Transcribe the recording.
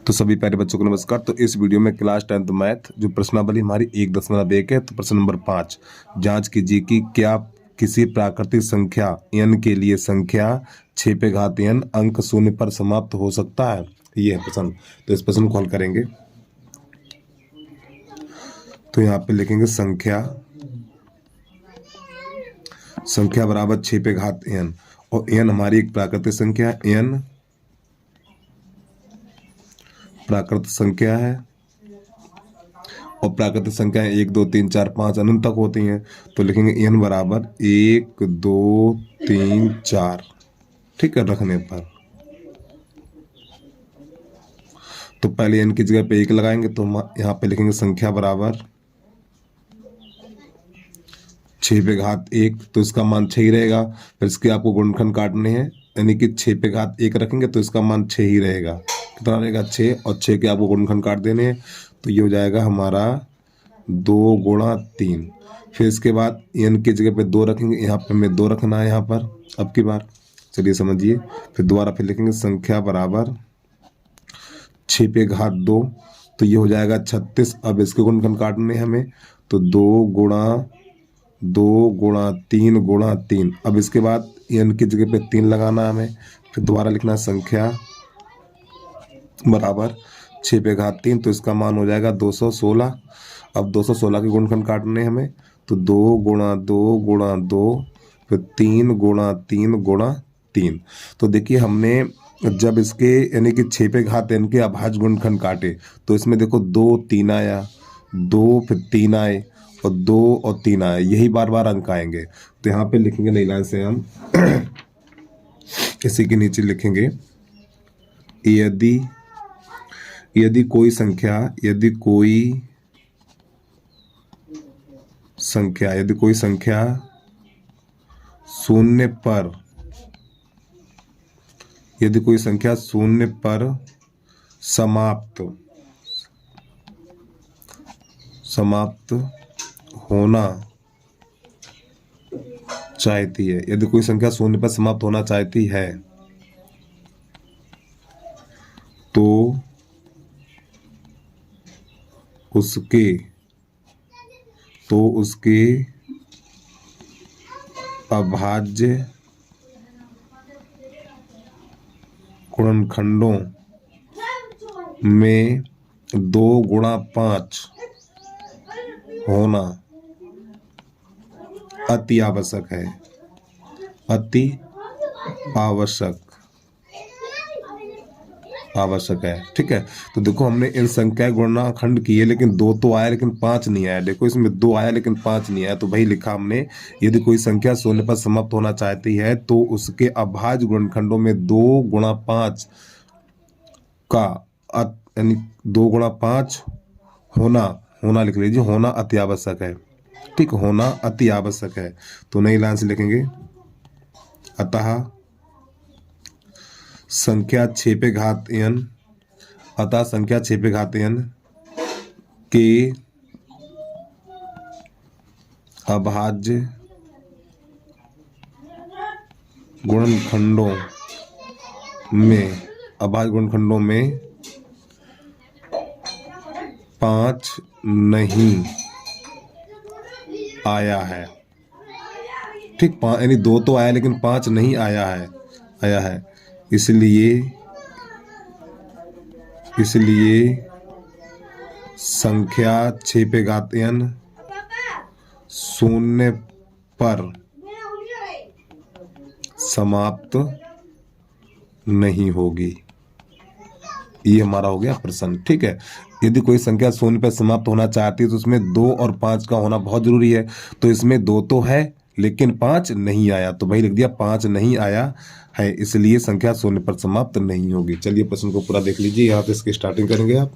तो सभी प्यारे बच्चों को नमस्कार। तो इस वीडियो में क्लास 10th मैथ जो प्रश्नावली हमारी 1.1 है, तो प्रश्न नंबर 5 जांच कीजिए कि क्या किसी प्राकृतिक संख्या n के लिए संख्या 6 पे घात n अंक 0 पर समाप्त हो सकता है। ये है प्रश्न। तो इस प्रश्न को हल करेंगे। तो यहाँ पे लिखेंगे संख्या बराबर 6 पे घात n, और n हमारी एक प्राकृतिक संख्या है। n प्राकृतिक संख्या है और प्राकृतिक संख्याएं 1 2 3 4 5 अनंत तक होती हैं। तो लिखेंगे n बराबर 1 2 3 4। ठीक है, रखने पर तो पहले n की जगह पे 1 लगाएंगे, तो यहाँ पे लिखेंगे संख्या बराबर 6 पे घात 1, तो इसका मान 6 ही रहेगा। फिर इसके आपको गुणनखंड काटने हैं, यानी कि 6 पे घात 1 रखेंगे तो इसका मान 6 ही रहेगा। कितना रहेगा 6, और 6 के आपको गुणनखंड काट देने हैं, तो ये हो जाएगा हमारा 2 गुणा 3। फिर इसके बाद n की जगह पे 2 रखेंगे, यहाँ पे हमें 2 रखना है यहाँ पर अब की बार। चलिए समझिए। फिर दोबारा फिर लिखेंगे संख्या बराबर 6 पे घात 2, तो ये हो जाएगा 36। अब इसके गुणनखंड काटने हमें, तो 2 गुणा 3 गुणा 3। अब इसके बाद n की जगह पे 3 लगाना है हमें। फिर दोबारा लिखना है संख्या बराबर 6 पे घात 3, तो इसका मान हो जाएगा 216। अब 216 के गुणनखंड काटने हमें, तो 2 गुणा 2 गुणा 2, फिर 3 गुणा 3 गुणा 3। तो देखिए हमने जब इसके यानी कि 6 पे घात n के अभाज्य गुणनखंड काटे, तो इसमें देखो 2 3 आया, 2 फिर 3 आए, और 2 और 3 आए, यही बार बार अंक आएंगे। तो यहाँ पे लिखेंगे नई लाइन से हम इसी के नीचे लिखेंगे यदि कोई संख्या शून्य पर समाप्त होना चाहती है, यदि कोई संख्या 0 पर समाप्त होना चाहती है, तो उसके अभाज्य गुणनखंडों में 2 गुणा 5 होना अति आवश्यक है। ठीक है। तो देखो हमने इन संख्या गुणनखंड किए, लेकिन 2 तो आया लेकिन 5 नहीं आया। देखो इसमें 2 आया लेकिन 5 नहीं आया, तो भाई लिखा हमने यदि कोई संख्या 0 पर समाप्त होना चाहती है, तो उसके अभाज्य गुणनखंडों में 2 गुणा 5 का यानी 2 गुणा 5 होना लिख लीजिए, होना अति आवश्यक है। ठीक, होना अति आवश्यक है। तो नई लाइन से लिखेंगे अतः संख्या 6 पे घात n के अभाज्य गुणनखंडों में 5 नहीं आया है। ठीक, यानी 2 तो आया लेकिन 5 नहीं आया है। इसलिए संख्या 6 पे घात n 0 पर समाप्त नहीं होगी। ये हमारा हो गया प्रश्न। ठीक है, यदि कोई संख्या 0 पर समाप्त होना चाहती है, तो उसमें 2 और 5 का होना बहुत जरूरी है। तो इसमें 2 तो है लेकिन 5 नहीं आया, तो भाई लिख दिया 5 नहीं आया है, इसलिए संख्या 0 पर समाप्त नहीं होगी। चलिए प्रश्न को पूरा देख लीजिए। यहाँ पे इसकी स्टार्टिंग करेंगे आप।